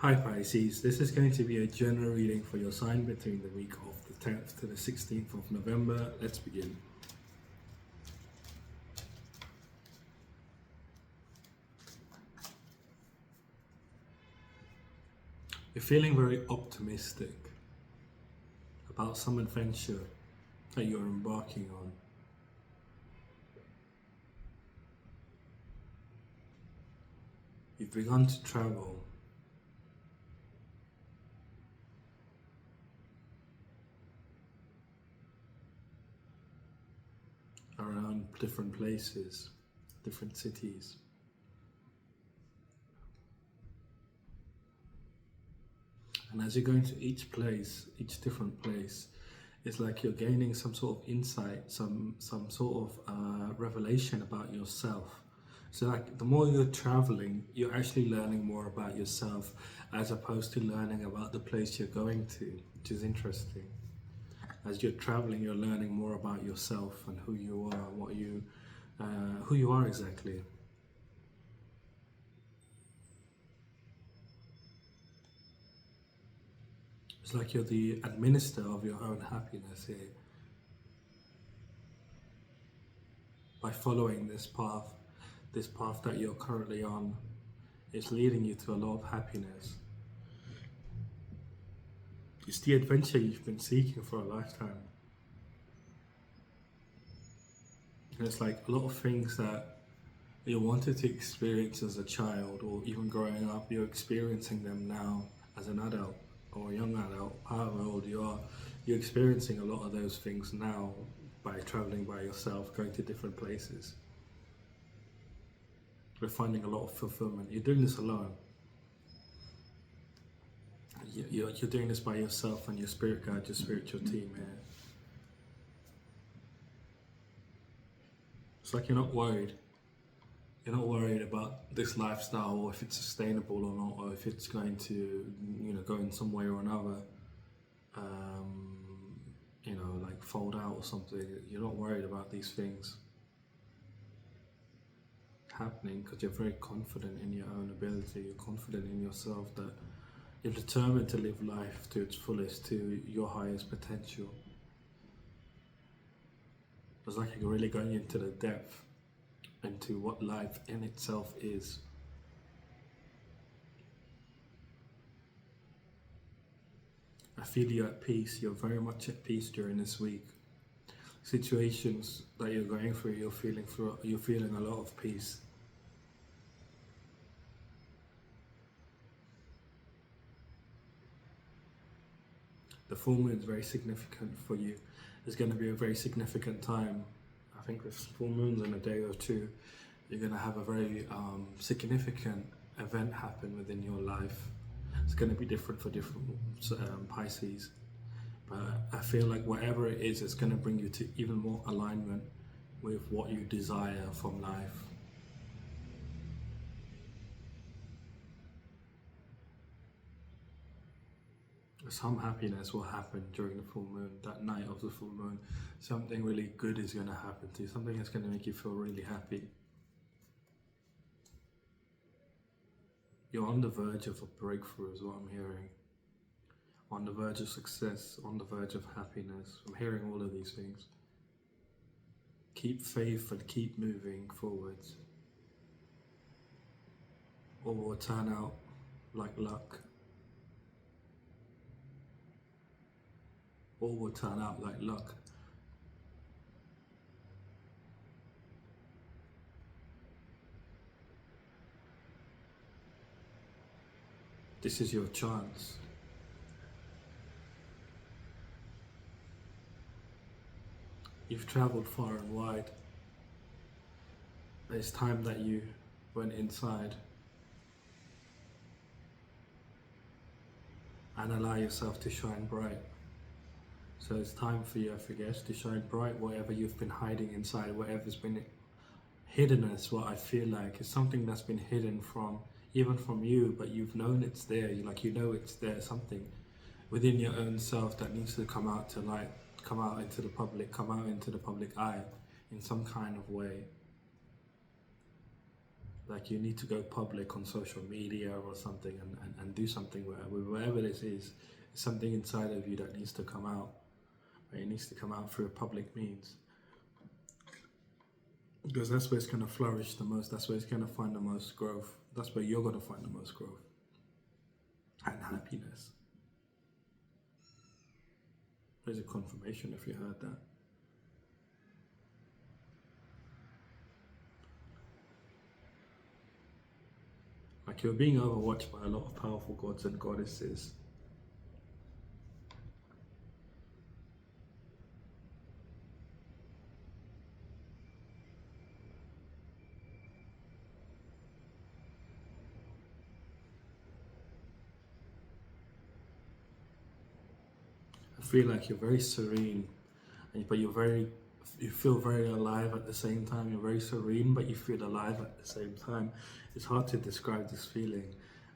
Hi Pisces, this is going to be a general reading for your sign between the week of the 10th to the 16th of November. Let's begin. You're feeling very optimistic about some adventure that you're embarking on. You've begun to travel. Around different places, different cities. And as you're going to each place, each different place, it's like you're gaining some sort of insight, some sort of revelation about yourself. So like the more you're traveling, you're actually learning more about yourself as opposed to learning about the place you're going to, which is interesting. As you're traveling, you're learning more about yourself and who you are, who you are exactly. It's like you're the administrator of your own happiness here. By following this path that you're currently on, is leading you to a lot of happiness. It's the adventure you've been seeking for a lifetime. And it's like a lot of things that you wanted to experience as a child or even growing up, you're experiencing them now as an adult or a young adult, however old you are. You're experiencing a lot of those things now by traveling by yourself, going to different places. You're finding a lot of fulfillment. You're doing this alone. You're doing this by yourself and your spirit guide, your spiritual team here. It's like you're not worried. You're not worried about this lifestyle or if it's sustainable or not, or if it's going to, go in some way or another, like fold out or something. You're not worried about these things happening because you're very confident in your own ability. You're confident in yourself that you're determined to live life to its fullest, to your highest potential. It's like you're really going into the depth into what life in itself is. I feel you're at peace. You're very much at peace during this week. Situations that you're going through, you're feeling a lot of peace. The full moon is very significant for you. It's going to be a very significant time. I think with full moons in a day or two, you're going to have a very significant event happen within your life. It's going to be different for different Pisces, but I feel like whatever it is, it's going to bring you to even more alignment with what you desire from life. Some happiness will happen during the full moon, that night of the full moon. Something really good is going to happen to you, something that's going to make you feel really happy. You're on the verge of a breakthrough is what I'm hearing. On the verge of success, on the verge of happiness. I'm hearing all of these things. Keep faith and keep moving forwards. All will turn out like luck. All will turn out like luck. This is your chance. You've traveled far and wide. It's time that you went inside and allow yourself to shine bright. So it's time for you, I guess, to shine bright. Whatever you've been hiding inside, whatever's been hidden, is what I feel like. It's something that's been hidden even from you, but you've known it's there. You know it's there. Something within your own self that needs to come out to light, come out into the public eye in some kind of way. Like you need to go public on social media or something, and do something wherever this is. It's something inside of you that needs to come out. Right? It needs to come out through a public means. Because that's where it's going to flourish the most. That's where it's going to find the most growth. That's where you're going to find the most growth and happiness. There's a confirmation if you heard that. Like you're being overwatched by a lot of powerful gods and goddesses. I feel like you're very serene, but you feel very alive at the same time. You're very serene, but you feel alive at the same time. It's hard to describe this feeling.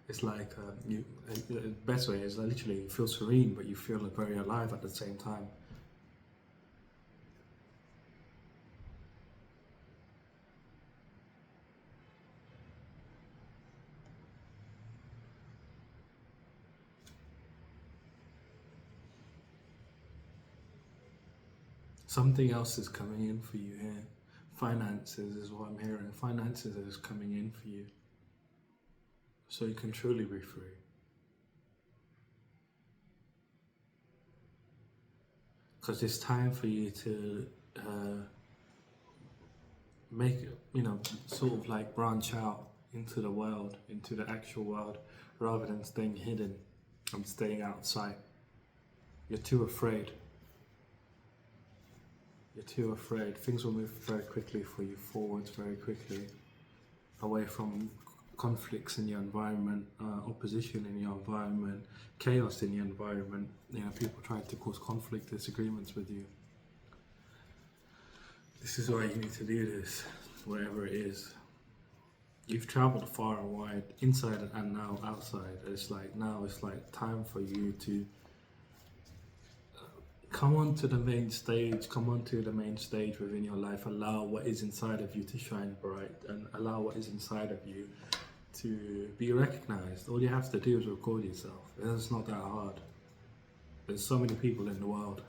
It's like the best way is literally you feel serene, but you feel very alive at the same time. Something else is coming in for you here. Finances is what I'm hearing. Finances is coming in for you. So you can truly be free. Because it's time for you to make, sort of like branch out into the world, into the actual world, rather than staying hidden and staying outside. You're too afraid. You're too afraid. Things will move very quickly for you, forwards very quickly, away from conflicts in your environment, opposition in your environment, chaos in your environment, people trying to cause conflict, disagreements with you. This is why you need to do this, wherever it is. You've traveled far and wide, inside and now outside. It's like time for you to come onto the main stage, within your life. Allow what is inside of you to shine bright, and allow what is inside of you to be recognized. All you have to do is record yourself. It's not that hard. There's so many people in the world,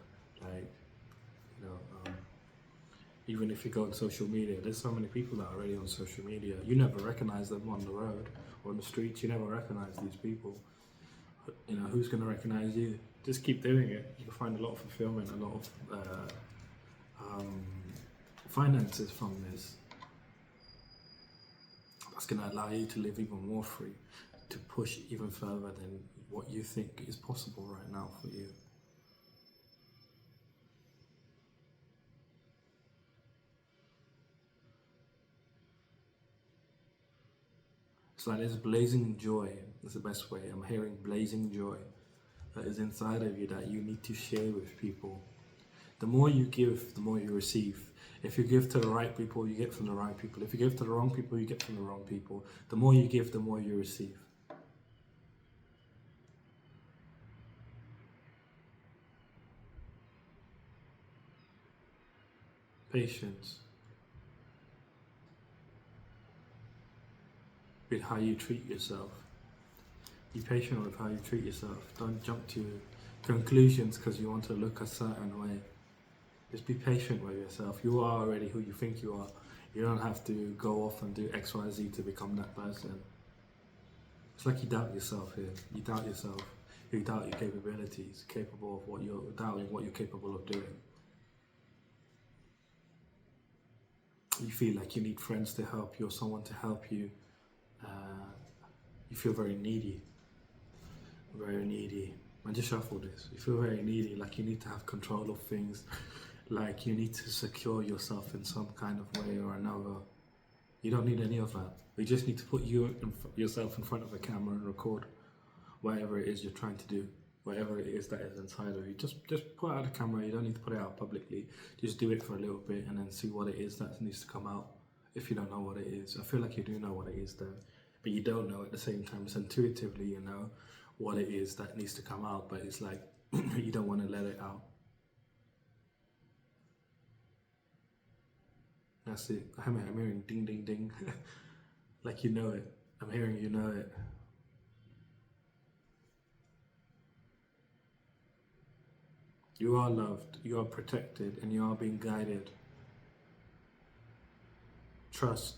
even if you go on social media, there's so many people that are already on social media. You never recognize them on the road or on the streets. You never recognize these people. Who's going to recognize you? Just keep doing it. You'll find a lot of fulfillment, a lot of finances from this. That's going to allow you to live even more free, to push even further than what you think is possible right now for you. It's like there's blazing joy. That's the best way. I'm hearing blazing joy that is inside of you that you need to share with people. The more you give, the more you receive. If you give to the right people, you get from the right people. If you give to the wrong people, you get from the wrong people. The more you give, the more you receive. Patience with how you treat yourself. Be patient with how you treat yourself. Don't jump to conclusions because you want to look a certain way. Just be patient with yourself. You are already who you think you are. You don't have to go off and do X, Y, Z to become that person. It's like you doubt yourself here. You doubt yourself. You doubt your capabilities, capable of what you're doubting, what you're capable of doing. You feel like you need friends to help you or someone to help you. You feel very needy. Very needy. And just shuffle this. You feel very needy, like you need to have control of things, like you need to secure yourself in some kind of way or another. You don't need any of that. You just need to put yourself in front of a camera and record whatever it is you're trying to do, whatever it is that is inside of you. Just put out the camera. You don't need to put it out publicly. Just do it for a little bit and then see what it is that needs to come out. If you don't know what it is, I feel like you do know what it is then, but you don't know at the same time. It's intuitively you know what it is that needs to come out, but it's like you don't want to let it out. That's it. I'm hearing ding ding ding. Like you know it. I'm hearing you know it. You are loved, you are protected, and you are being guided. Trust.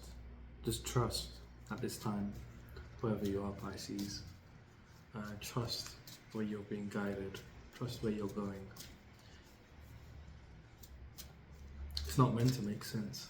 Just trust at this time, wherever you are, Pisces. Trust where you're being guided. Trust where you're going. It's not meant to make sense.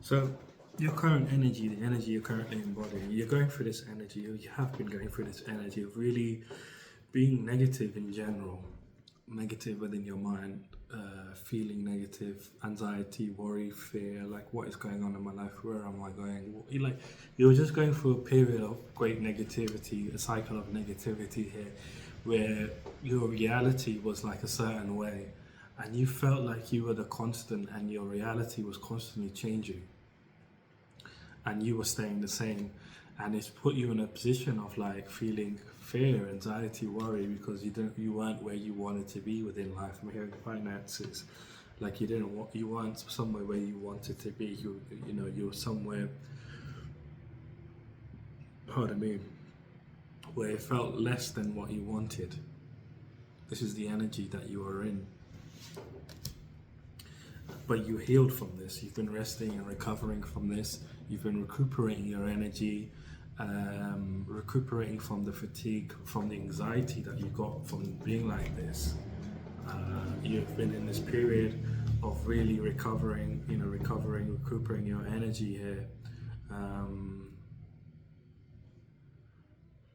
So, your current energy, the energy you're currently embodying, you're going through this energy, or you have been going through this energy of really being negative in general, negative within your mind, feeling negative, anxiety, worry, fear, like what is going on in my life, where am I going? You're just going through a period of great negativity, a cycle of negativity here, where your reality was like a certain way, and you felt like you were the constant, and your reality was constantly changing, and you were staying the same, and it's put you in a position of like feeling fear, anxiety, worry, because you weren't where you wanted to be within life. I'm hearing finances, like you weren't somewhere where you wanted to be. You were somewhere, pardon me, where it felt less than what you wanted. This is the energy that you are in. But you healed from this. You've been resting and recovering from this. You've been recuperating your energy, recuperating from the fatigue, from the anxiety that you got from being like this. You've been in this period of really recovering, recuperating your energy here.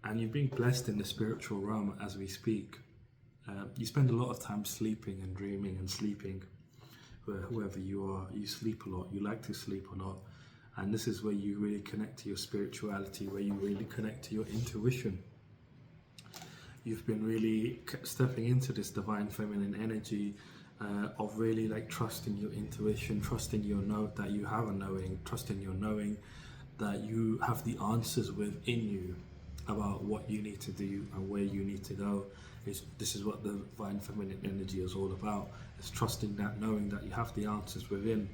And you've been blessed in the spiritual realm as we speak. You spend a lot of time sleeping and dreaming and sleeping. Whoever you are, you sleep a lot, you like to sleep a lot, and this is where you really connect to your spirituality, where you really connect to your intuition. You've been really stepping into this divine feminine energy of really like trusting your intuition, trusting your know that you have a knowing, trusting your knowing that you have the answers within you about what you need to do and where you need to go. This is what the divine feminine energy is all about. It's trusting that, knowing that you have the answers within.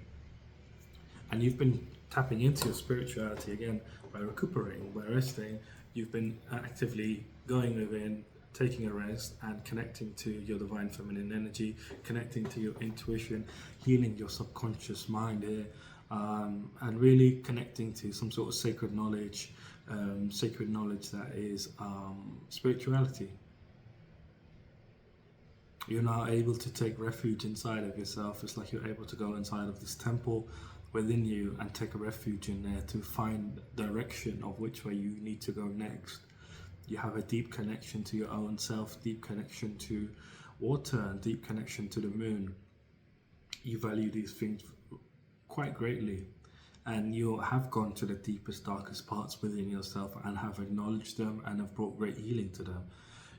And you've been tapping into your spirituality again by recuperating, by resting. You've been actively going within, taking a rest and connecting to your divine feminine energy, connecting to your intuition, healing your subconscious mind here, and really connecting to some sort of sacred knowledge that is spirituality. You're now able to take refuge inside of yourself. It's like you're able to go inside of this temple within you and take a refuge in there to find direction of which way you need to go next. You have a deep connection to your own self, deep connection to water, and deep connection to the moon. You value these things quite greatly, and you have gone to the deepest, darkest parts within yourself and have acknowledged them and have brought great healing to them.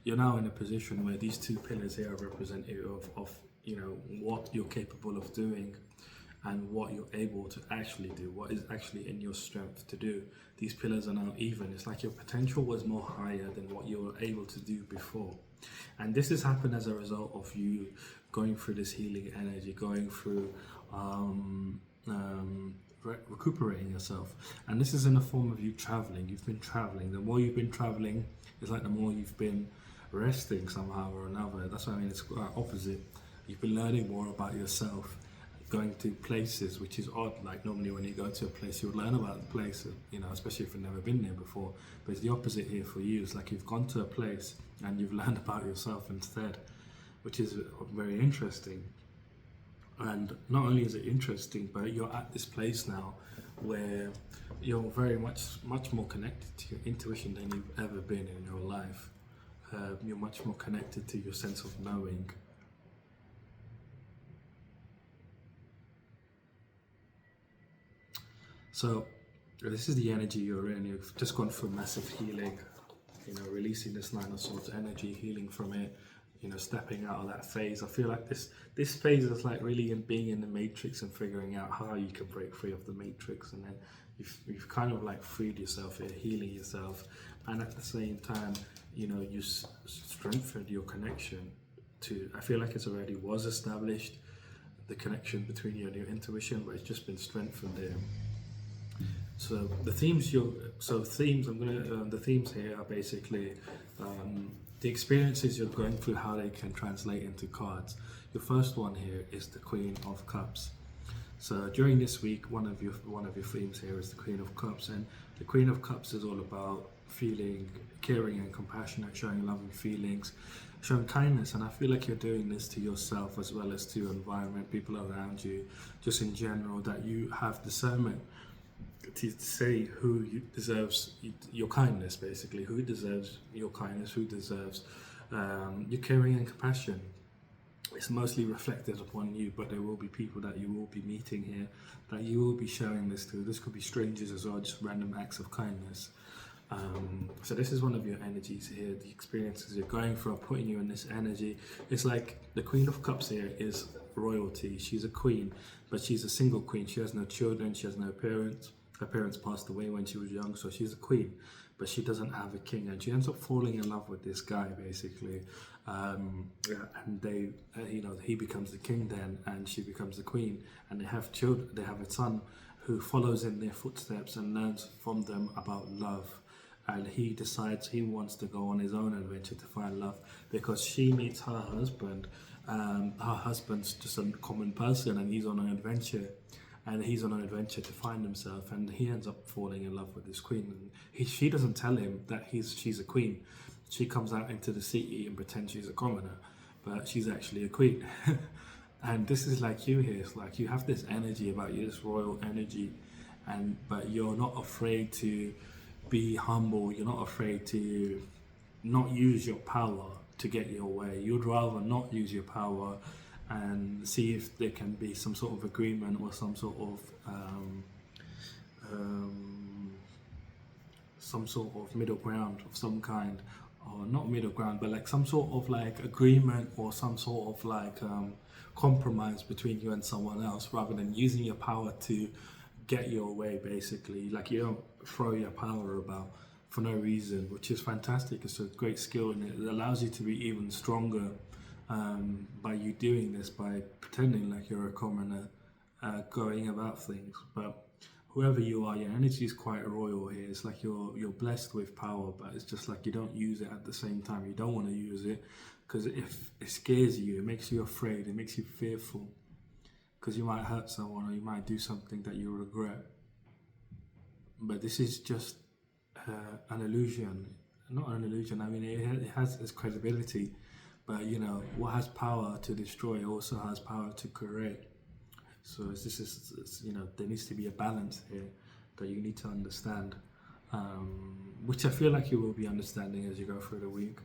You're now in a position where these two pillars here are representative of what you're capable of doing and what you're able to actually do, what is actually in your strength to do. These pillars are now even. It's like your potential was more higher than what you were able to do before. And this has happened as a result of you going through this healing energy, going through recuperating yourself. And this is in the form of you traveling. You've been traveling. The more you've been traveling, it's like the more you've been resting somehow or another. That's what I mean. It's quite opposite. You've been learning more about yourself, going to places, which is odd. Like normally when you go to a place, you would learn about the place, especially if you've never been there before. But it's the opposite here for you. It's like you've gone to a place and you've learned about yourself instead, which is very interesting. And not only is it interesting, but you're at this place now where you're very much more connected to your intuition than you've ever been in your life. You're much more connected to your sense of knowing. So this is the energy you're in. You've just gone through massive healing, releasing this Nine of Swords energy, healing from it, stepping out of that phase. I feel like this phase is like really in being in the matrix and figuring out how you can break free of the matrix, and then you've kind of like freed yourself here, healing yourself, and at the same time, you strengthened your connection to. I feel like it's already was established, the connection between you and your intuition, but it's just been strengthened there. So the themes the themes here are basically the experiences you're going through, how they can translate into cards. Your first one here is the Queen of Cups. So during this week, one of your themes here is the Queen of Cups, and the Queen of Cups is all about feeling caring and compassionate, showing love and feelings, showing kindness. And I feel like you're doing this to yourself as well as to your environment, people around you, just in general, that you have discernment to say who deserves your kindness, basically, who deserves your kindness, who deserves your caring and compassion. It's mostly reflected upon you, but there will be people that you will be meeting here that you will be showing this to. This could be strangers as well, just random acts of kindness. So this is one of your energies here. The experiences you're going through are putting you in this energy. It's like the Queen of Cups here is royalty. She's a queen, but she's a single queen. She has no children, she has no parents. Her parents passed away when she was young, so she's a queen, but she doesn't have a king, and she ends up falling in love with this guy, basically. And they, he becomes the king then, and she becomes the queen, and they have children. They have a son who follows in their footsteps and learns from them about love. And he decides he wants to go on his own adventure to find love, because she meets her husband. Her husband's just a common person, and he's on an adventure. And he's on an adventure to find himself, and he ends up falling in love with this queen. And she doesn't tell him that she's a queen. She comes out into the city and pretends she's a commoner, but she's actually a queen. And this is like you here. It's like you have this energy about you, this royal energy, but you're not afraid to be humble. You're not afraid to not use your power to get your way. You'd rather not use your power and see if there can be some sort of agreement or some sort of middle ground of some kind, or not middle ground, but like some sort of like agreement or some sort of like compromise between you and someone else, rather than using your power to get your way, basically. Like you don't throw your power about for no reason, which is fantastic. It's a great skill, and it allows you to be even stronger by you doing this, by pretending like you're a commoner, going about things. But whoever you are, your energy is quite royal here. It's like you're blessed with power, but it's just like you don't use it at the same time. You don't want to use it because if it scares you, it makes you afraid, it makes you fearful, because you might hurt someone or you might do something that you regret. But this is just an illusion. Not an illusion, I mean, it has its credibility. But what has power to destroy also has power to create. So there needs to be a balance here that you need to understand, which I feel like you will be understanding as you go through the week,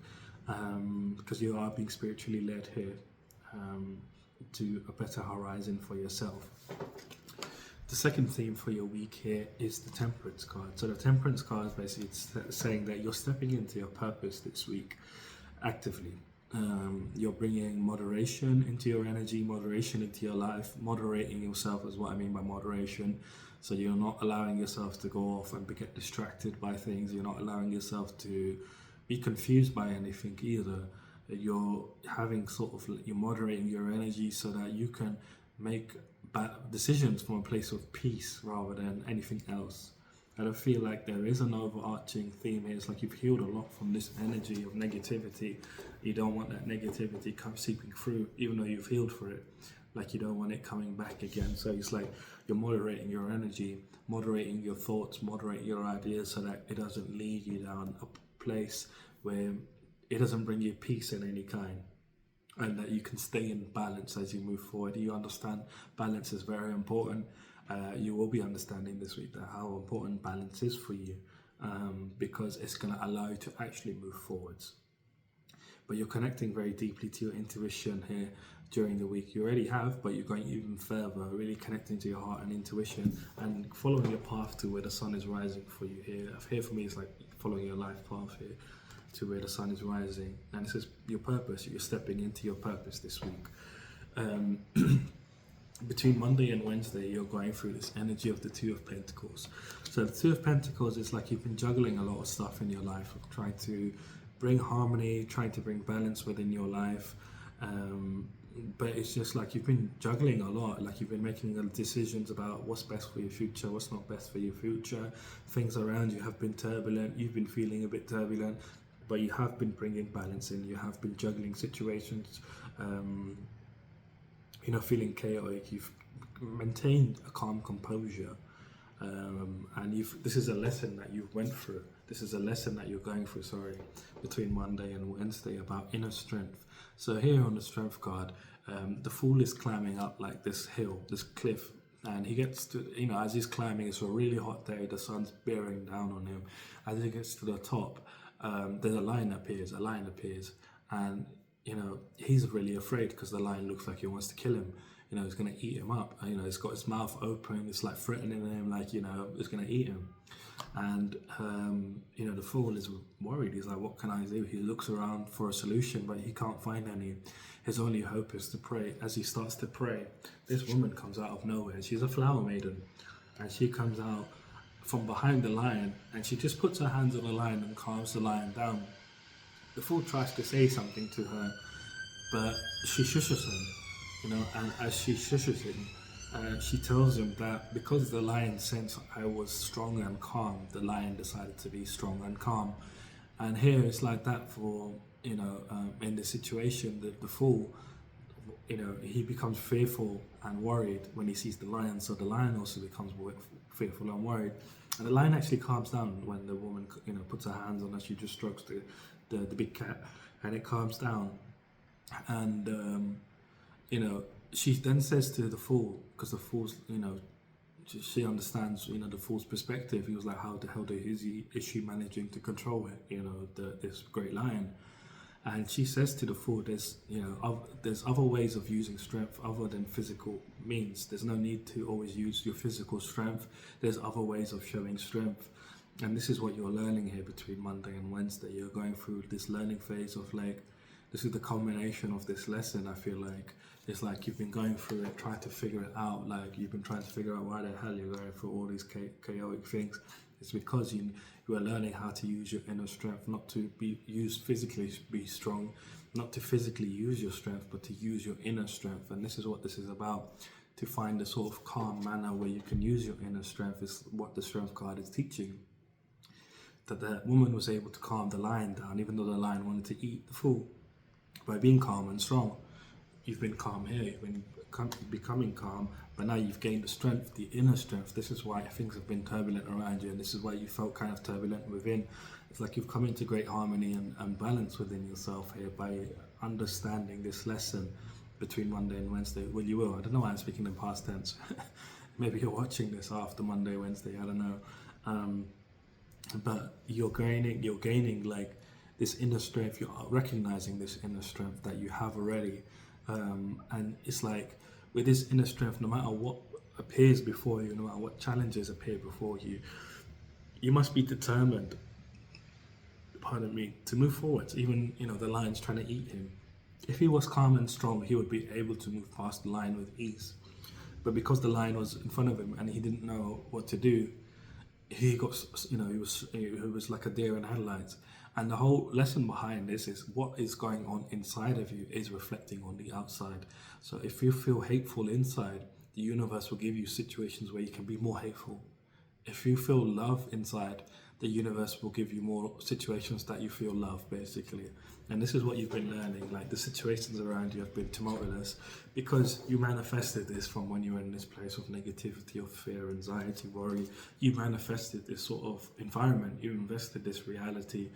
because you are being spiritually led here to a better horizon for yourself. The second theme for your week here is the Temperance card. So the Temperance card is basically saying that you're stepping into your purpose this week actively. You're bringing moderation into your energy, moderation into your life. Moderating yourself is what I mean by moderation. So you're not allowing yourself to go off and get distracted by things. You're not allowing yourself to be confused by anything either. You're moderating your energy so that you can make bad decisions from a place of peace rather than anything else. I don't feel like there is an overarching theme here. It's like you've healed a lot from this energy of negativity. You don't want that negativity seeping through, even though you've healed for it. Like you don't want it coming back again. So it's like you're moderating your energy, moderating your thoughts, moderate your ideas so that it doesn't lead you down a place where it doesn't bring you peace in any kind. and that you can stay in balance as you move forward. You understand balance is very important. You will be understanding this week that how important balance is for you, because it's going to allow you to actually move forwards. But you're connecting very deeply to your intuition here during the week. You already have, but you're going even further, really connecting to your heart and intuition and following your path to where the sun is rising for you here. Here for me, it's like following your life path here to where the sun is rising. And this is your purpose. You're stepping into your purpose this week. Between Monday and Wednesday, you're going through this energy of the Two of Pentacles. So the Two of Pentacles is like you've been juggling a lot of stuff in your life, trying to bring harmony, trying to bring balance within your life. But it's just like you've been juggling a lot, like you've been making decisions about what's best for your future, what's not best for your future. Things around you have been turbulent, you've been feeling a bit turbulent, but you have been bringing balance in, you have been juggling situations, feeling chaotic. You've maintained a calm composure, and this is a lesson that you've went through. This is a lesson that you're going through, between Monday and Wednesday about inner strength. So here on the Strength card, the Fool is climbing up like this hill, this cliff, and he gets to, as he's climbing, it's a really hot day, the sun's bearing down on him. As he gets to the top, there's a lion appears, and he's really afraid because the lion looks like he wants to kill him. He's going to eat him up. He's got his mouth open. It's like threatening him, like, it's going to eat him. And, the Fool is worried. He's like, what can I do? He looks around for a solution, but he can't find any. His only hope is to pray. As he starts to pray, this woman comes out of nowhere. She's a flower maiden. And she comes out from behind the lion, and she just puts her hands on the lion and calms the lion down. The Fool tries to say something to her, but she shushes him, and as she shushes him, she tells him that because the lion sensed I was strong and calm, the lion decided to be strong and calm. And here it's like that for, in the situation, the Fool, he becomes fearful and worried when he sees the lion, so the lion also becomes fearful and worried. And the lion actually calms down when the woman, puts her hands on her. She just strokes the big cat, and it calms down. And she then says to the Fool, because the Fool's, she understands, the Fool's perspective. He was like, how the hell is she managing to control it, this great lion? And she says to the Fool, there's other ways of using strength other than physical means. There's no need to always use your physical strength. There's other ways of showing strength. And this is what you're learning here between Monday and Wednesday. You're going through this learning phase of this is the culmination of this lesson. I feel like it's like you've been going through it, trying to figure it out. Like you've been trying to figure out why the hell you're going through all these chaotic things. It's because you are learning how to use your inner strength, not to be used physically to be strong, not to physically use your strength, but to use your inner strength. And this is what this is about. To find a sort of calm manner where you can use your inner strength is what the Strength card is teaching. That the woman was able to calm the lion down, even though the lion wanted to eat the Fool. By being calm and strong, you've been calm here, you've been becoming calm, but now you've gained the strength, the inner strength. This is why things have been turbulent around you, and this is why you felt kind of turbulent within. It's like you've come into great harmony and balance within yourself here by understanding this lesson between Monday and Wednesday. Well, you will. I don't know why I'm speaking in past tense. Maybe you're watching this after Monday, Wednesday, I don't know. But you're gaining like this inner strength. You're recognizing this inner strength that you have already, and it's like with this inner strength, no matter what appears before you, no matter what challenges appear before you, you must be determined, pardon me, to move forward. Even the lion's trying to eat him. If he was calm and strong, he would be able to move past the lion with ease. But because the lion was in front of him and he didn't know what to do, he got, he was like a deer in headlights. And the whole lesson behind this is what is going on inside of you is reflecting on the outside. So if you feel hateful inside, the universe will give you situations where you can be more hateful. If you feel love inside, the universe will give you more situations that you feel love, basically. And this is what you've been learning. Like the situations around you have been tumultuous because you manifested this from when you were in this place of negativity, of fear, anxiety, worry. You manifested this sort of environment. You invested this reality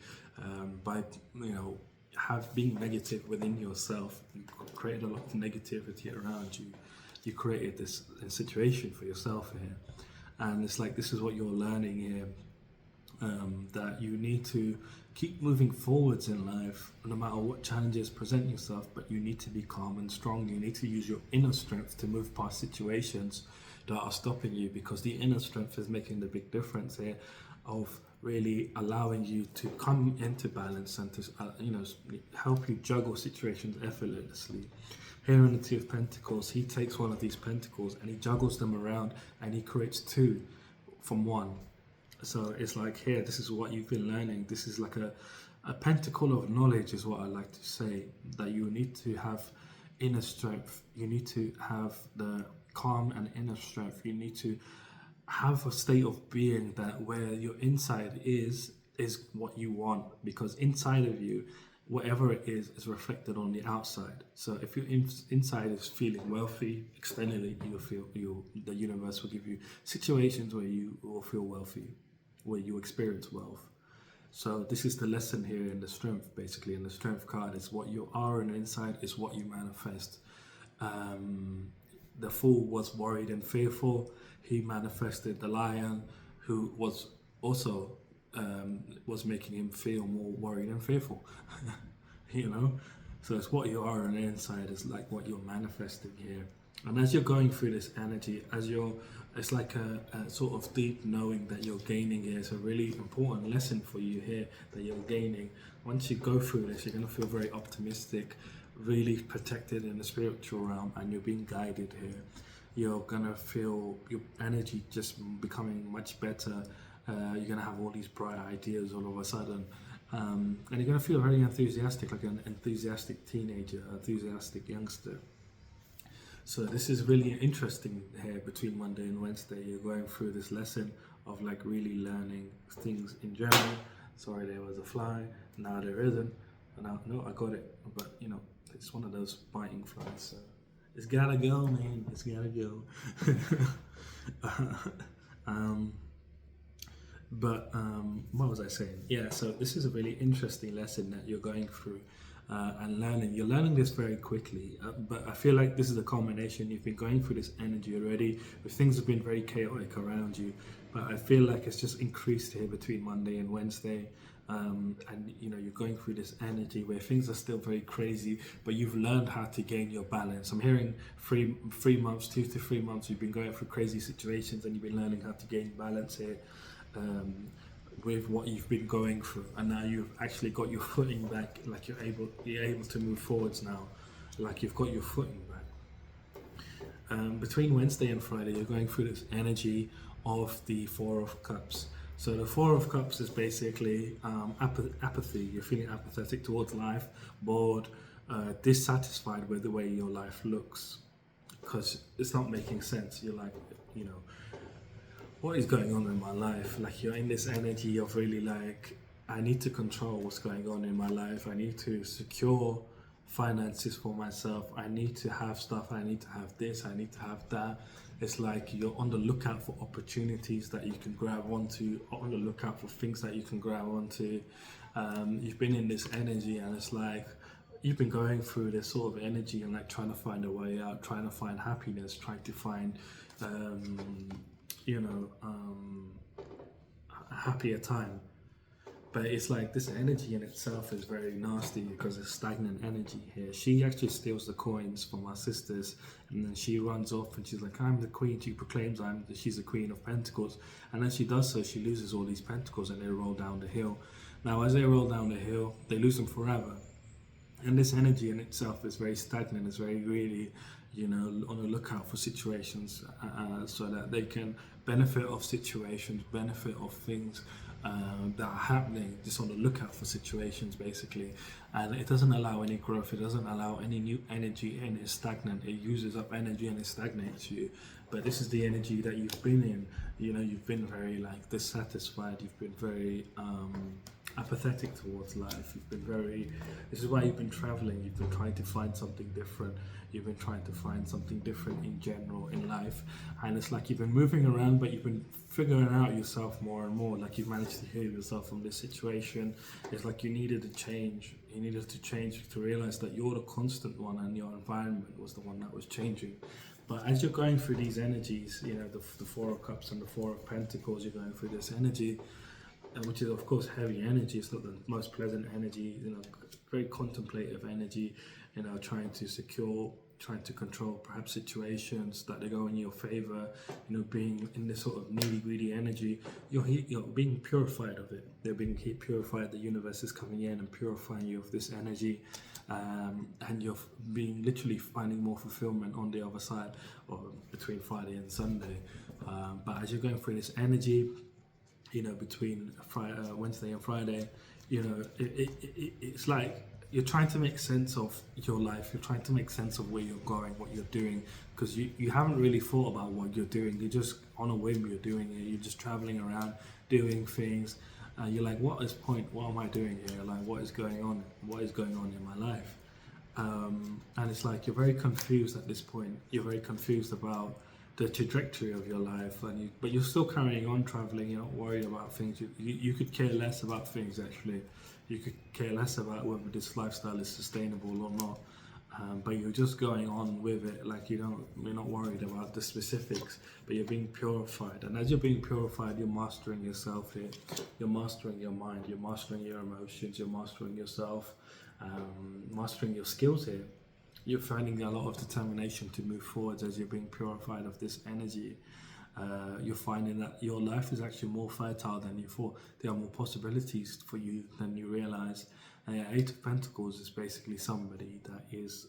by, have being negative within yourself. You created a lot of negativity around you. You created this situation for yourself here, and it's like this is what you're learning here. That you need to keep moving forwards in life no matter what challenges present yourself, but you need to be calm and strong. You need to use your inner strength to move past situations that are stopping you, because the inner strength is making the big difference here of really allowing you to come into balance and to help you juggle situations effortlessly. Here in the Two of Pentacles, he takes one of these pentacles and he juggles them around and he creates two from one. So it's like here, this is what you've been learning. This is like a pentacle of knowledge is what I like to say, that you need to have inner strength. You need to have the calm and inner strength. You need to have a state of being that where your inside is what you want, because inside of you, whatever it is reflected on the outside. So if your inside is feeling wealthy, externally the universe will give you situations where you will feel wealthy, where you experience wealth. So this is the lesson here in the strength, basically. In the strength card, is what you are and inside is what you manifest. The fool was worried and fearful. He manifested the lion, who was also was making him feel more worried and fearful. So it's what you are on the inside is like what you're manifesting here. And as you're going through this energy, it's like a sort of deep knowing that you're gaining here. It's a really important lesson for you here that you're gaining. Once you go through this, you're going to feel very optimistic, really protected in the spiritual realm, and you're being guided here. You're going to feel your energy just becoming much better. You're going to have all these bright ideas all of a sudden. And you're going to feel very enthusiastic, like an enthusiastic teenager, enthusiastic youngster. So this is really interesting here between Monday and Wednesday. You're going through this lesson of like really learning things in general. Sorry, there was a fly. Now there isn't. No, I got it. But it's one of those biting flies. So it's gotta go, man. It's gotta go. What was I saying? Yeah, so this is a really interesting lesson that you're going through and learning. You're learning this very quickly, but I feel like this is a culmination. You've been going through this energy already, but things have been very chaotic around you. But I feel like it's just increased here between Monday and Wednesday. And you're going through this energy where things are still very crazy, but you've learned how to gain your balance. I'm hearing 3 months, 2 to 3 months, you've been going through crazy situations and you've been learning how to gain balance here with what you've been going through, and now you've actually got your footing back. Like you're able to move forwards now, like you've got your footing back. Between Wednesday and Friday, you're going through this energy of the Four of Cups. So the Four of Cups is basically apathy. You're feeling apathetic towards life, bored, dissatisfied with the way your life looks, because it's not making sense. You're like, what is going on in my life? Like you're in this energy of really like, I need to control what's going on in my life. I need to secure finances for myself. I need to have stuff. I need to have this. I need to have that. It's like you're on the lookout for opportunities that you can grab onto, on the lookout for things that you can grab onto. You've been in this energy, and it's like you've been going through this sort of energy and like trying to find a way out, trying to find happiness, trying to find a happier time. But it's like this energy in itself is very nasty because it's stagnant energy here. She actually steals the coins from our sisters, and then she runs off and she's like, I'm the queen. She proclaims she's the queen of pentacles, and as she does so, she loses all these pentacles and they roll down the hill. Now as they roll down the hill, they lose them forever. And this energy in itself is very stagnant. It's very really on the lookout for situations so that they can benefit of situations, benefit of things that are happening, just on the lookout for situations basically. And it doesn't allow any growth, it doesn't allow any new energy in. It's stagnant, it uses up energy and it stagnates you. But this is the energy that you've been in. You've been very like dissatisfied, you've been very apathetic towards life. You've been very, this is why you've been traveling, you've been trying to find something different, you've been trying to find something different in general in life, and it's like you've been moving around, but you've been figuring out yourself more and more, like you've managed to heal yourself from this situation. It's like you needed to change, to realize that you're the constant one and your environment was the one that was changing. But as you're going through these energies, you know, the Four of Cups and the Four of Pentacles, you're going through this energy, which is of course heavy energy. It's not the most pleasant energy, you know, very contemplative energy, you know, trying to control perhaps situations that they go in your favor, you know, being in this sort of needy greedy energy. You're being purified of it. They're being purified. The universe is coming in and purifying you of this energy, and you're being literally finding more fulfillment on the other side, or between Friday and Sunday. But as you're going through this energy, you know, between Wednesday and Friday, you know, it's like you're trying to make sense of your life. You're trying to make sense of where you're going, what you're doing, because you haven't really thought about what you're doing. You're just on a whim, you're doing it. You're just traveling around, doing things. You're like, what am I doing here? Like, what is going on? What is going on in my life? And it's like you're very confused at this point. You're very confused about the trajectory of your life, but you're still carrying on traveling. You're not worried about things. You could care less about things, actually. You could care less about whether this lifestyle is sustainable or not, but you're just going on with it. Like you're not worried about the specifics, but you're being purified. And as you're being purified, you're mastering yourself here. You're mastering your mind. You're mastering your emotions. You're mastering yourself, mastering your skills here. You're finding a lot of determination to move forwards as you're being purified of this energy. You're finding that your life is actually more fertile than you thought. There are more possibilities for you than you realize. Eight of Pentacles is basically somebody that is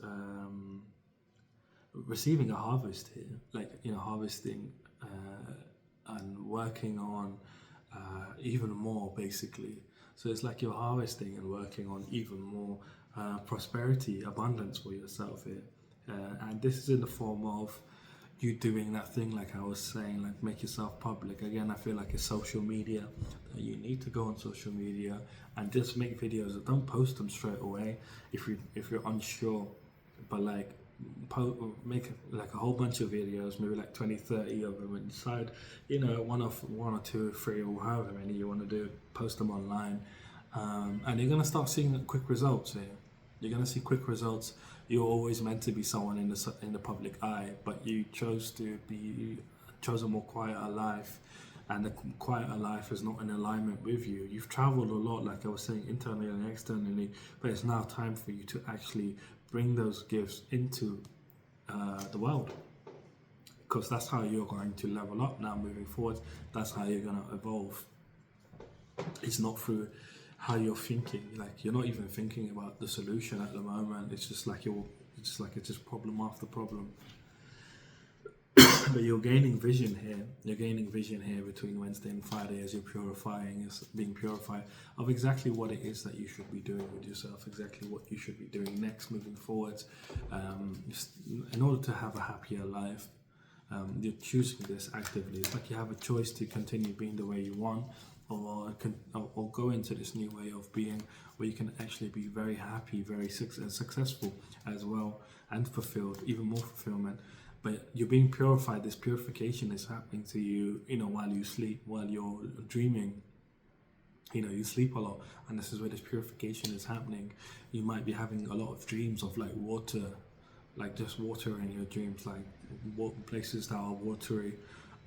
receiving a harvest here, like, you know, harvesting and working on even more, basically. So it's like you're harvesting and working on even more prosperity, abundance for yourself here. And this is in the form of you doing that thing, like I was saying, like make yourself public. Again, I feel like it's social media. You need to go on social media and just make videos. Don't post them straight away if you're unsure, but like make like a whole bunch of videos, maybe like 20, 30 of them, and decide, you know, one or two or three or however many you want to do, post them online, and you're gonna start seeing quick results here. You're gonna see quick results. You're always meant to be someone in the public eye, but you chose a more quieter life, and the quieter life is not in alignment with you. You've traveled a lot, like I was saying, internally and externally, but it's now time for you to actually bring those gifts into the world, because that's how you're going to level up now moving forward. That's how you're going to evolve. It's not through how you're thinking. Like, you're not even thinking about the solution at the moment. It's just like it's just problem after problem. But you're gaining vision here. You're gaining vision here between Wednesday and Friday as you're being purified of exactly what it is that you should be doing with yourself, exactly what you should be doing next moving forwards, in order to have a happier life. You're choosing this actively. It's like you have a choice to continue being the way you want, or go into this new way of being where you can actually be very happy, very successful as well, and fulfilled, even more fulfillment. But you're being purified. This purification is happening to you, you know, while you sleep, while you're dreaming. You know, you sleep a lot, and this is where this purification is happening. You might be having a lot of dreams of like water, like just water in your dreams, like places that are watery.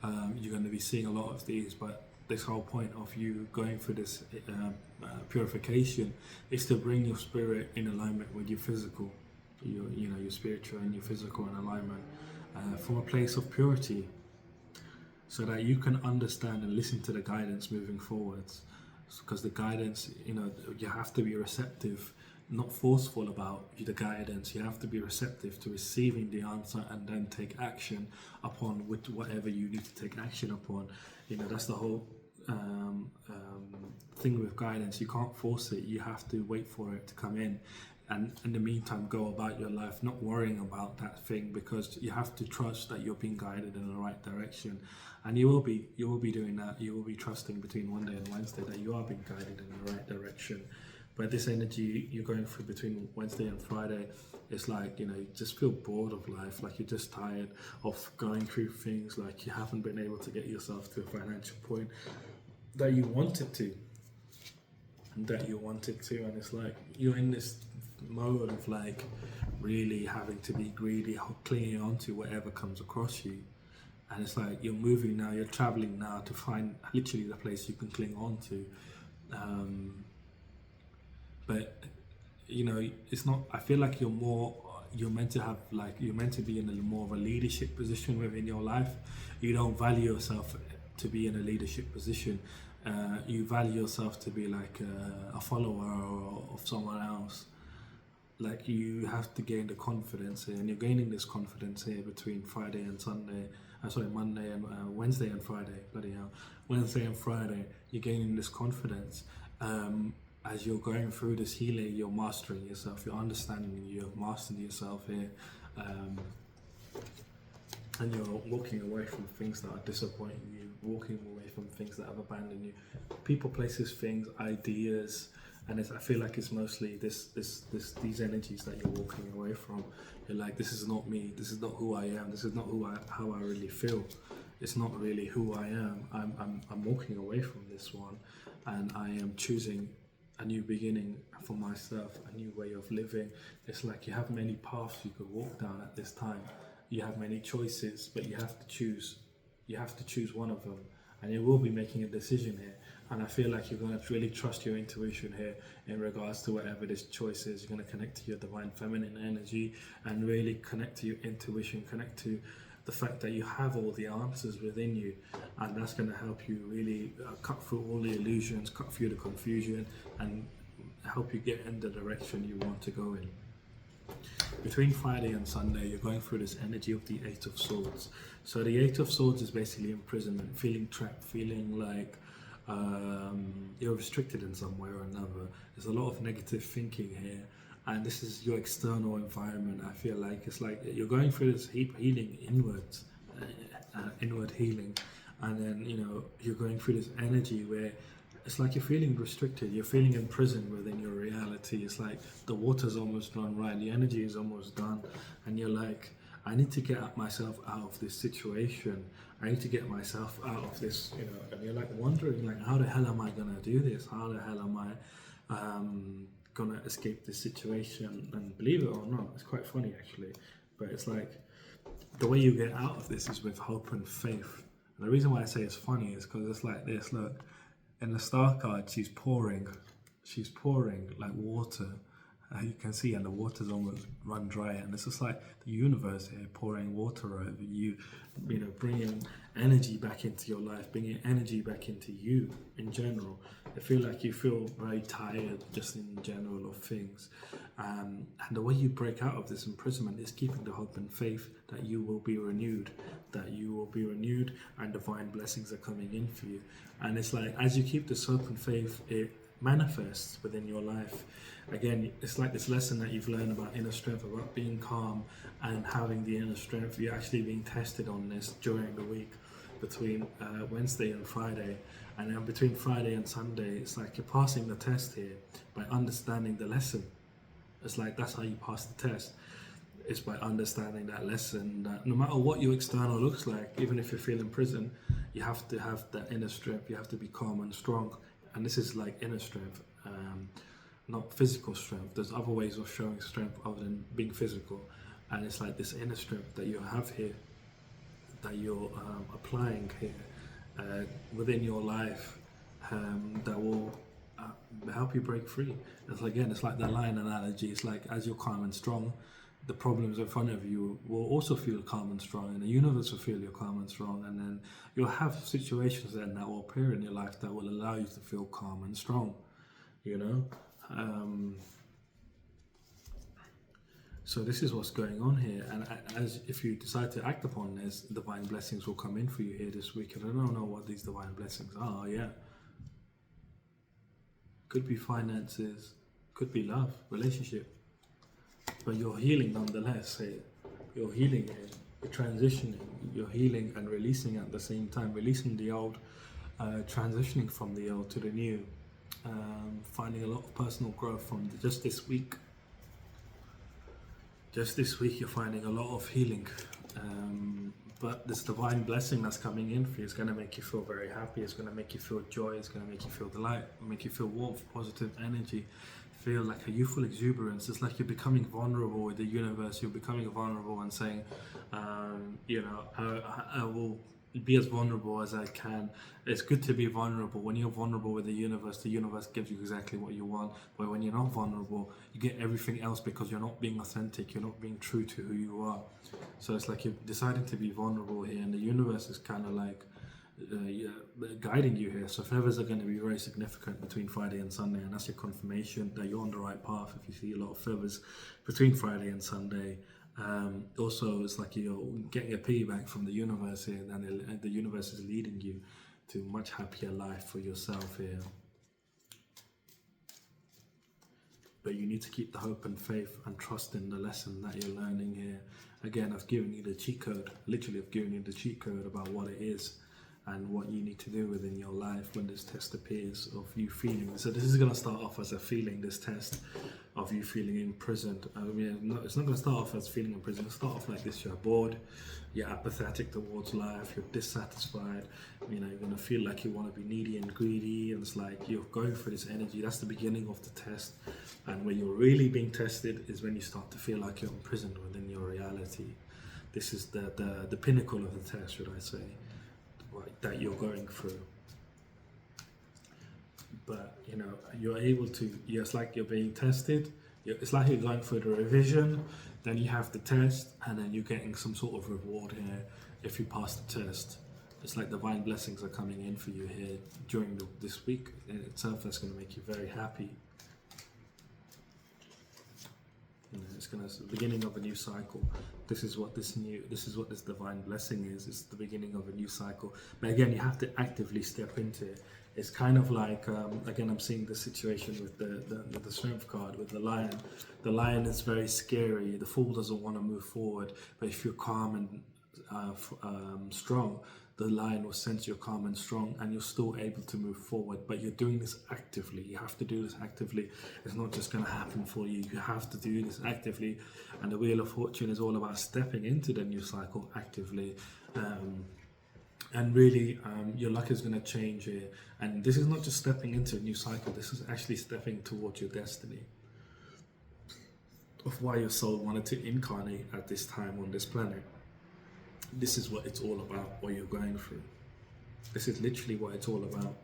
You're going to be seeing a lot of these, but this whole point of you going through this purification is to bring your spirit in alignment with your physical, your spiritual and your physical in alignment, from a place of purity, so that you can understand and listen to the guidance moving forwards. Because the guidance, you know, you have to be receptive, not forceful about the guidance. You have to be receptive to receiving the answer and then take action upon whatever you need to take action upon. You know, that's the whole thing with guidance. You can't force it. You have to wait for it to come in. and in the meantime go about your life not worrying about that thing, because you have to trust that you're being guided in the right direction. And you will be doing that. You will be trusting between Monday and Wednesday that you are being guided in the right direction. But this energy you're going through between Wednesday and Friday, it's like, you just feel bored of life, like you're just tired of going through things, like you haven't been able to get yourself to a financial point that you wanted to, and it's like you're in this mode of like really having to be greedy, clinging on to whatever comes across you. And it's like you're moving now, you're traveling now to find literally the place you can cling on to. But it's not, I feel like you're meant to be in a more of a leadership position within your life. You don't value yourself to be in a leadership position. You value yourself to be like a follower of someone else. Like you have to gain the confidence here, and you're gaining this confidence here between Friday and Sunday. Monday and Wednesday and Friday. Bloody hell, Wednesday and Friday. You're gaining this confidence. As you're going through this healing, you're mastering yourself. You're understanding. You're mastering yourself here, and you're walking away from things that are disappointing you. Walking away from things that have abandoned you. People, places, things, ideas. And I feel like it's mostly these energies that you're walking away from. You're like, this is not me. This is not who I am. This is not how I really feel. It's not really who I am. I'm walking away from this one, and I am choosing a new beginning for myself, a new way of living. It's like you have many paths you could walk down at this time. You have many choices, but you have to choose. You have to choose one of them, and you will be making a decision here. And I feel like you're going to really trust your intuition here in regards to whatever this choice is. You're going to connect to your divine feminine energy and really connect to your intuition, connect to the fact that you have all the answers within you. And that's going to help you really cut through all the illusions, cut through the confusion, and help you get in the direction you want to go in. Between Friday and Sunday, you're going through this energy of the Eight of Swords. So the Eight of Swords is basically imprisonment, feeling trapped, feeling like you're restricted in some way or another. There's a lot of negative thinking here, and this is your external environment. I feel like it's like you're going through this healing inwards, inward healing, and then you're going through this energy where it's like you're feeling restricted, you're feeling imprisoned within your reality. It's like the water's almost run dry, the energy is almost done, and you're like, I need to get myself out of this situation. I need to get myself out of this, and you're like wondering, like, how the hell am I gonna do this? How the hell am I gonna escape this situation? And believe it or not, it's quite funny actually, but it's like the way you get out of this is with hope and faith. And the reason why I say it's funny is because it's like this. Look, in the star card, she's pouring like water. You can see, and the water's almost run dry, and it's just like the universe here pouring water over you, bringing energy back into your life, bringing energy back into you in general. I feel like you feel very tired just in general of things, and the way you break out of this imprisonment is keeping the hope and faith that you will be renewed, and divine blessings are coming in for you. And it's like, as you keep this hope and faith, it manifests within your life. Again, it's like this lesson that you've learned about inner strength, about being calm and having the inner strength. You're actually being tested on this during the week between Wednesday and Friday. And then between Friday and Sunday, it's like you're passing the test here by understanding the lesson. It's like that's how you pass the test. It's by understanding that lesson, that no matter what your external looks like, even if you feel in prison, you have to have that inner strength. You have to be calm and strong. And this is like inner strength, not physical strength. There's other ways of showing strength other than being physical. And it's like this inner strength that you have here, that you're applying here within your life, that will help you break free. It's like that lion analogy. It's like, as you're calm and strong, the problems in front of you will also feel calm and strong, and the universe will feel you're calm and strong, and then you'll have situations then that will appear in your life that will allow you to feel calm and strong, So this is what's going on here, and as if you decide to act upon this, divine blessings will come in for you here this week. And I don't know what these divine blessings are yet. Could be finances, could be love, relationship, but you're healing nonetheless. You're healing it, you're transitioning, you're healing and releasing at the same time, releasing the old, transitioning from the old to the new, finding a lot of personal growth from just this week. Just this week, you're finding a lot of healing. But this divine blessing that's coming in for you is going to make you feel very happy. It's going to make you feel joy. It's going to make you feel delight, make you feel warmth, positive energy, feel like a youthful exuberance. It's like you're becoming vulnerable with the universe. You're becoming vulnerable and saying, I will be as vulnerable as I can. It's good to be vulnerable. When you're vulnerable with the universe gives you exactly what you want. But when you're not vulnerable, you get everything else because you're not being authentic, you're not being true to who you are. So it's like you're deciding to be vulnerable here, and the universe is kind of like guiding you here. So feathers are going to be very significant between Friday and Sunday, and that's your confirmation that you're on the right path if you see a lot of feathers between Friday and Sunday. Also, it's like you're getting a piggyback from the universe here, and the universe is leading you to a much happier life for yourself here. But you need to keep the hope and faith and trust in the lesson that you're learning here. Again, I've given you the cheat code. Literally, I've given you the cheat code about what it is and what you need to do within your life when this test appears of you feeling. So this is going to start off as a feeling, this test of you feeling imprisoned. I mean, it's not going to start off as feeling imprisoned. It'll start off like this: you're bored, you're apathetic towards life, you're dissatisfied, you're going to feel like you want to be needy and greedy, and it's like you're going for this energy. That's the beginning of the test. And when you're really being tested is when you start to feel like you're imprisoned within your reality. This is the pinnacle of the test, should I say, that you're going through. But you're able to, it's like you're being tested. It's like you're going through the revision, then you have the test, and then you're getting some sort of reward here if you pass the test. It's like divine blessings are coming in for you here during this week in itself. That's going to make you very happy. It's the beginning of a new cycle. This is what this divine blessing is. It's the beginning of a new cycle. But again, you have to actively step into it. It's kind of like, again, I'm seeing the situation with the strength card, with the lion. The lion is very scary. The fool doesn't want to move forward. But if you're calm and strong, the lion will sense you're calm and strong, and you're still able to move forward. But you're doing this actively. You have to do this actively. It's not just going to happen for you. You have to do this actively. And the Wheel of Fortune is all about stepping into the new cycle actively. And really, your luck is going to change here. And this is not just stepping into a new cycle. This is actually stepping towards your destiny of why your soul wanted to incarnate at this time on this planet. This is what it's all about, what you're going through. This is literally what it's all about.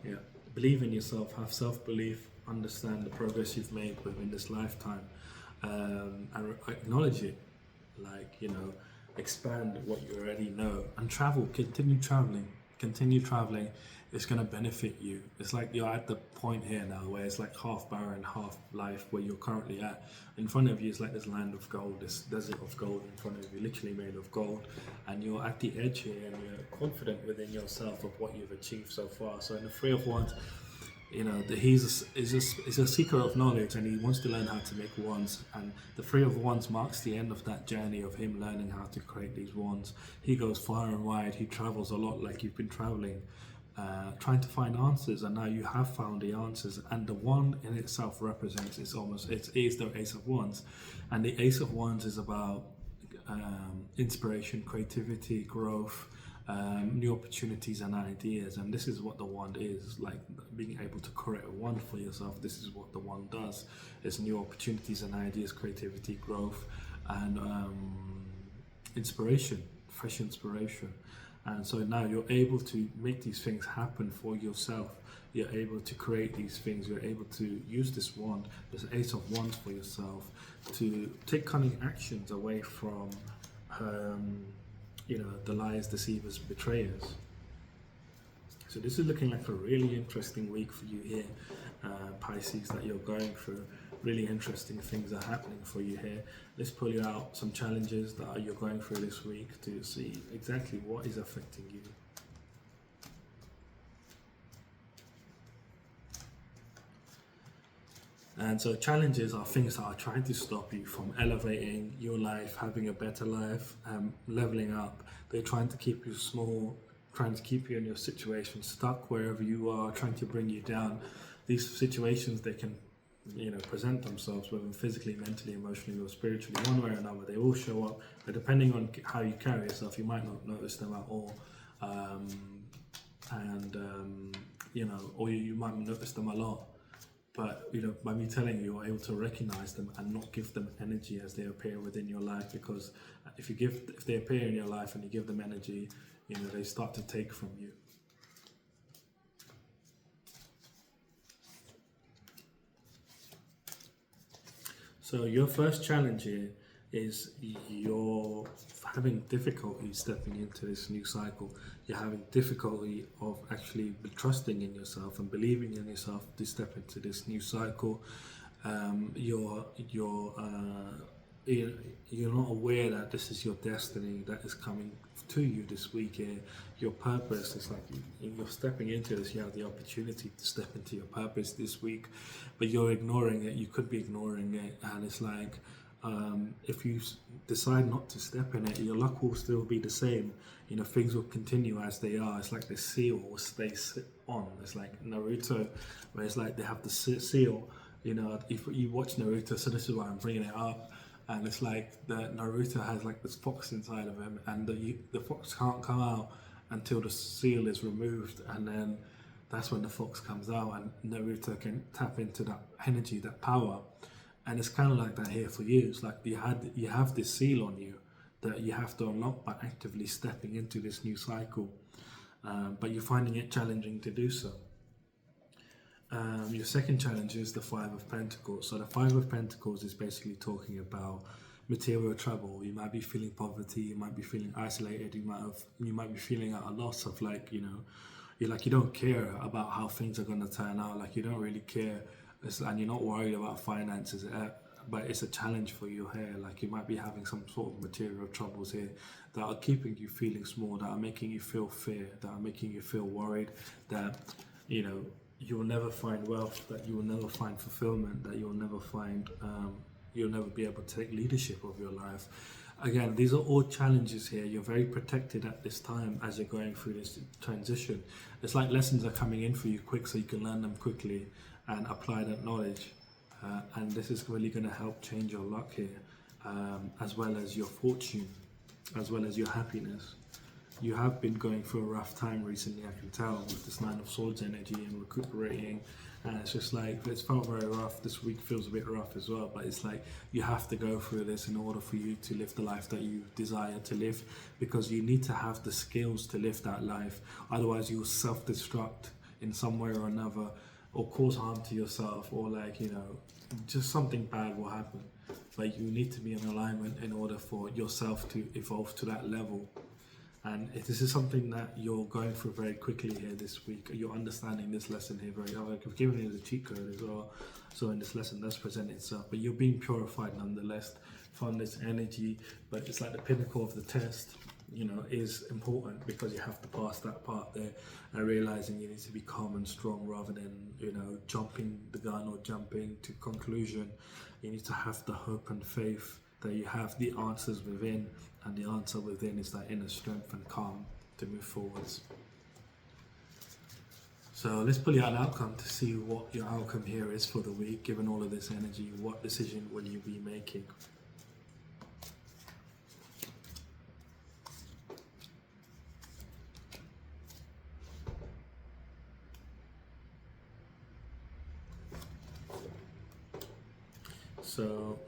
Yeah, believe in yourself, have self-belief, understand the progress you've made within this lifetime, and acknowledge it. Expand what you already know, and travel. Continue traveling. It's going to benefit you. It's like you're at the point here now where it's like half barren, half life, where you're currently at. In front of you is like this land of gold, this desert of gold in front of you, literally made of gold. And you're at the edge here, and you're confident within yourself of what you've achieved so far. So in the Three of Wands, he's a seeker of knowledge, and he wants to learn how to make wands. And the Three of Wands marks the end of that journey of him learning how to create these wands. He goes far and wide. He travels a lot, like you've been traveling, trying to find answers, and now you have found the answers. And the wand in itself represents, it's the Ace of Wands, and the Ace of Wands is about inspiration, creativity, growth, new opportunities and ideas. And this is what the wand is, like being able to create a wand for yourself. This is what the wand does. It's new opportunities and ideas, creativity, growth, and inspiration, fresh inspiration. And so now you're able to make these things happen for yourself. You're able to create these things. You're able to use this wand, this Ace of Wands, for yourself to take cunning actions away from the liars, deceivers, betrayers. So this is looking like a really interesting week for you here, Pisces, that you're going through. Really interesting things are happening for you here. Let's pull you out some challenges that you're going through this week to see exactly what is affecting you. And so challenges are things that are trying to stop you from elevating your life, having a better life, leveling up. They're trying to keep you small, trying to keep you in your situation, stuck wherever you are, trying to bring you down. These situations, they can, present themselves, whether physically, mentally, emotionally, or spiritually, one way or another. They all show up, but depending on how you carry yourself, you might not notice them at all. Or you might notice them a lot. But by me telling you, you're able to recognize them and not give them energy as they appear within your life. Because if they appear in your life and you give them energy, they start to take from you. So your first challenge here is you're having difficulty stepping into this new cycle. You're having difficulty of actually trusting in yourself and believing in yourself to step into this new cycle. You're not aware that this is your destiny that is coming to you this week here. Your purpose is like you're stepping into this. You have the opportunity to step into your purpose this week, but you're ignoring it. You could be ignoring it, and it's like if you decide not to step in it, your luck will still be the same. Things will continue as they are. It's like the seal will stay on. It's like Naruto, where it's like they have the seal. If you watch Naruto, so this is why I'm bringing it up. And it's like that Naruto has like this fox inside of him, and the fox can't come out until the seal is removed, and then that's when the fox comes out, and Naruto can tap into that energy, that power. And it's kind of like that here for you. It's like you have this seal on you that you have to unlock by actively stepping into this new cycle, but you're finding it challenging to do so. Your second challenge is the Five of Pentacles. So the Five of Pentacles is basically talking about material trouble. You might be feeling poverty. You might be feeling isolated. You might be feeling at a loss of you don't care about how things are going to turn out. Like you don't really care, and you're not worried about finances. But it's a challenge for you here. Like you might be having some sort of material troubles here that are keeping you feeling small. That are making you feel fear. That are making you feel worried. That you will never find wealth, that you will never find fulfillment, that you'll never be able to take leadership of your life. Again, these are all challenges here. You're very protected at this time as you're going through this transition. It's like lessons are coming in for you quick, so you can learn them quickly and apply that knowledge. And this is really going to help change your luck here, as well as your fortune, as well as your happiness. You have been going through a rough time recently, I can tell, with this Nine of Swords energy and recuperating, and it's just like it's felt very rough. This week feels a bit rough as well, but it's like you have to go through this in order for you to live the life that you desire to live, because you need to have the skills to live that life. Otherwise you'll self-destruct in some way or another, or cause harm to yourself, or just something bad will happen. But you need to be in alignment in order for yourself to evolve to that level. And this is something that you're going through very quickly here this week. You're understanding this lesson here very well. I've given you the cheat code as well. So in this lesson, that's presented itself. But you're being purified nonetheless from this energy. But it's like the pinnacle of the test, is important, because you have to pass that part there and realizing you need to be calm and strong rather than, jumping the gun or jumping to conclusion. You need to have the hope and faith that you have the answers within, and the answer within is that inner strength and calm to move forwards. So let's pull out an outcome to see what your outcome here is for the week. Given all of this energy, what decision will you be making? So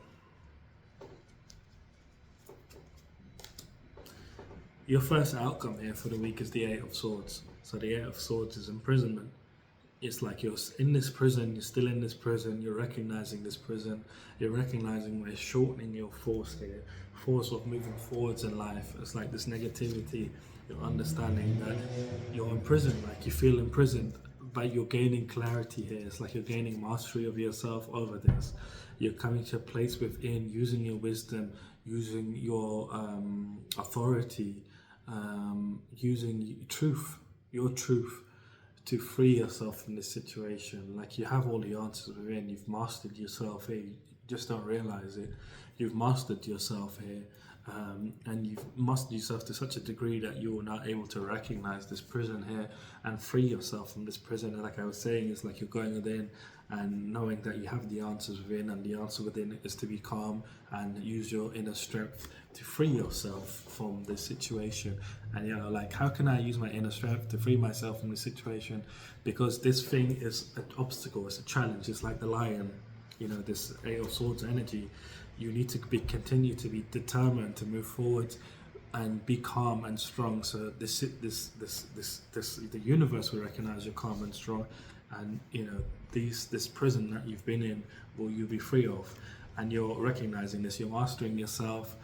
your first outcome here for the week is the Eight of Swords. So the Eight of Swords is imprisonment. It's like you're in this prison, you're still in this prison, you're recognizing this prison, you're recognizing we're shortening your force here, force of moving forwards in life. It's like this negativity, you're understanding that you're imprisoned, like you feel imprisoned, but you're gaining clarity here. It's like you're gaining mastery of yourself over this. You're coming to a place within, using your wisdom, using your authority, using your truth to free yourself from this situation. Like, you have all the answers within. You've mastered yourself here. You just don't realize it. You've mastered yourself here. And you've mastered yourself to such a degree that you are now able to recognize this prison here and free yourself from this prison. And like I was saying, it's like you're going within and knowing that you have the answers within, and the answer within is to be calm and use your inner strength to free yourself from this situation. And like, how can I use my inner strength to free myself from this situation? Because this thing is an obstacle, it's a challenge. It's like the lion, this Eight of Swords energy. You need to continue to be determined to move forward and be calm and strong. So the universe will recognize you're calm and strong, and this prison that you've been in will you be free of, and you're recognizing this. You're mastering yourself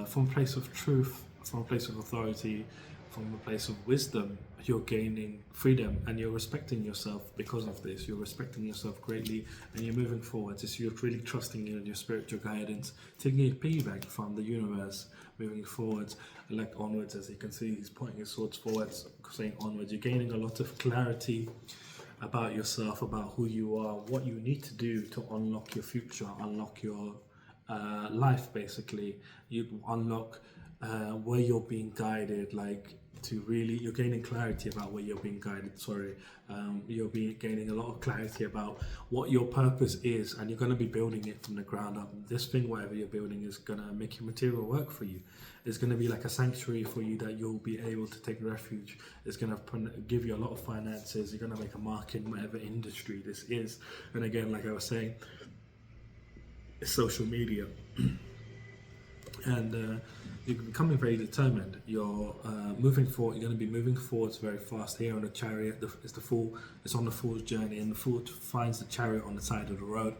from a place of truth, from a place of authority, from a place of wisdom. You're gaining freedom, and you're respecting yourself because of this. You're respecting yourself greatly, and you're moving forward. So you're really trusting in your spiritual guidance, taking a piggyback from the universe, moving forwards, like onwards. As you can see, he's pointing his swords forwards, saying onwards. You're gaining a lot of clarity about yourself, about who you are, what you need to do to unlock your future, unlock your life. Basically, you unlock where you're being guided, you're gaining clarity about where you're being guided. You're gaining a lot of clarity about what your purpose is, and you're going to be building it from the ground up. This thing, whatever you're building, is going to make your material work for you. It's going to be like a sanctuary for you that you'll be able to take refuge. It's going to give you a lot of finances. You're going to make a mark in whatever industry this is. And again, like I was saying, it's social media. And you're becoming very determined. You're moving forward. You're going to be moving forwards very fast. Here on the chariot, it's on the fool's journey, and the fool finds the chariot on the side of the road,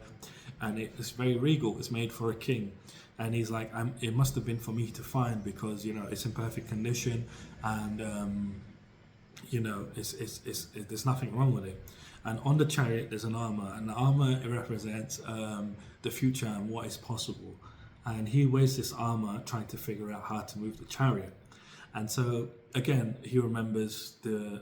and it's very regal. It's made for a king, and he's like, it must have been for me to find, because it's in perfect condition, and there's nothing wrong with it. And on the chariot there's an armor, and the armor represents the future and what is possible. And he wears this armor trying to figure out how to move the chariot. And so again, he remembers the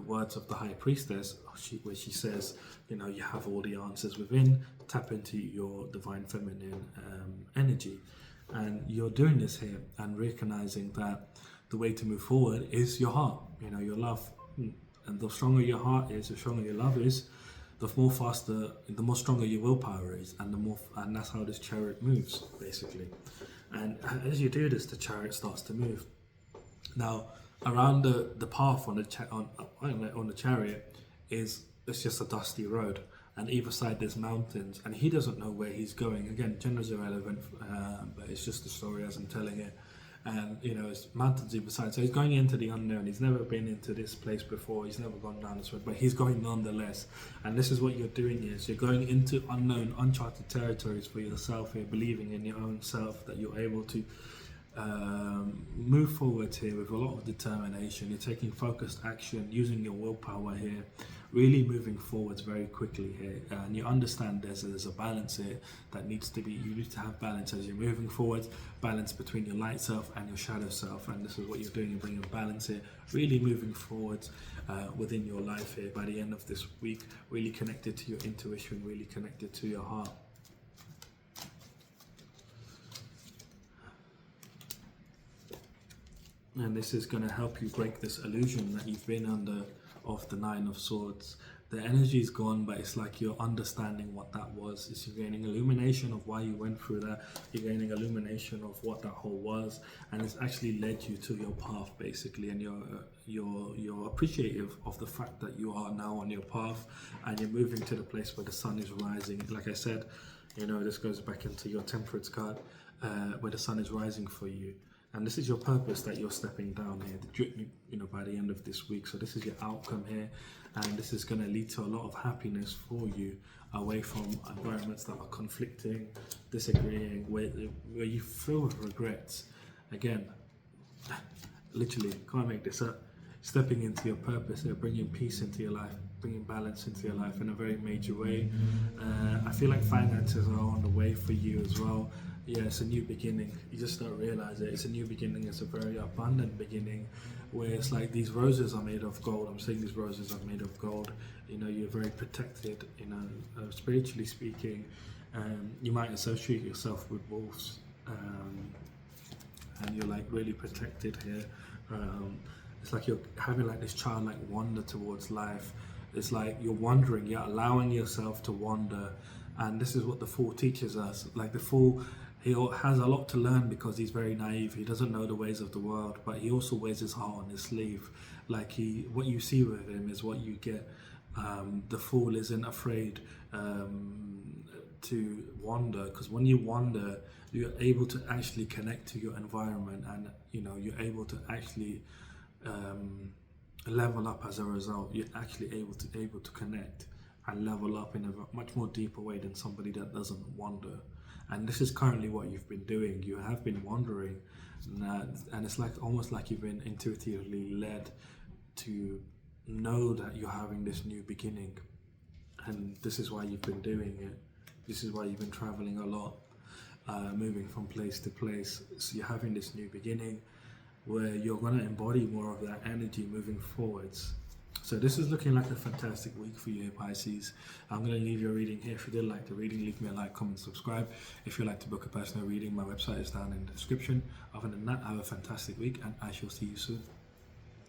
words of the high priestess, where she says, you have all the answers within. Tap into your divine feminine energy. And you're doing this here and recognizing that the way to move forward is your heart, your love. And the stronger your heart is, the stronger your love is, the more stronger your willpower is, and that's how this chariot moves, basically. And as you do this, the chariot starts to move. Now, around the path on the chariot it's just a dusty road, and either side there's mountains, and he doesn't know where he's going. Again, gender's irrelevant, but it's just the story as I'm telling it. And it's mountains either side, so he's going into the unknown. He's never been into this place before, he's never gone down this road, but he's going nonetheless. And this is what you're doing here. So you're going into unknown, uncharted territories for yourself here, believing in your own self that you're able to move forward here with a lot of determination. You're taking focused action, using your willpower here, really moving forwards very quickly here. And you understand there's a balance here that you need to have balance as you're moving forward, balance between your light self and your shadow self. And this is what you're doing. You're bringing balance here, really moving forwards within your life here. By the end of this week, really connected to your intuition, really connected to your heart. And this is going to help you break this illusion that you've been under of the Nine of Swords. The energy is gone, but it's like you're understanding what that was. You're gaining illumination of why you went through that. You're gaining illumination of what that whole was, and it's actually led you to your path, basically. And you're appreciative of the fact that you are now on your path, and you're moving to the place where the sun is rising. Like I said, this goes back into your Temperance card, where the sun is rising for you. And this is your purpose that you're stepping down here, by the end of this week. So this is your outcome here, and this is going to lead to a lot of happiness for you, away from environments that are conflicting, disagreeing, where you feel regrets. Again, literally, can't make this up. Stepping into your purpose here, bringing peace into your life, bringing balance into your life in a very major way. I feel like finances are on the way for you as well. Yeah, it's a new beginning. You just don't realize it. It's a new beginning. It's a very abundant beginning, where it's like these roses are made of gold. I'm saying these roses are made of gold. You know, you're very protected. You know, spiritually speaking, you might associate yourself with wolves, and you're like really protected here. It's like you're having like this childlike wonder towards life. It's like you're wandering. You're allowing yourself to wander, and this is what the Fool teaches us. Like the Fool, he has a lot to learn because he's very naive. He doesn't know the ways of the world, but he also wears his heart on his sleeve. Like what you see with him is what you get. The Fool isn't afraid to wander, because when you wander, you're able to actually connect to your environment, and you know you're able to actually level up as a result. You're actually able to connect and level up in a much more deeper way than somebody that doesn't wander. And this is currently what you've been doing. You have been wandering, and it's like almost like you've been intuitively led to know that you're having this new beginning, and this is why you've been doing it. This is why you've been traveling a lot, moving from place to place. So you're having this new beginning where you're going to embody more of that energy moving forwards. So this is looking like a fantastic week for you, Pisces. I'm going to leave your reading here. If you did like the reading, leave me a like, comment, subscribe. If you'd like to book a personal reading, my website is down in the description. Other than that, have a fantastic week, and I shall see you soon.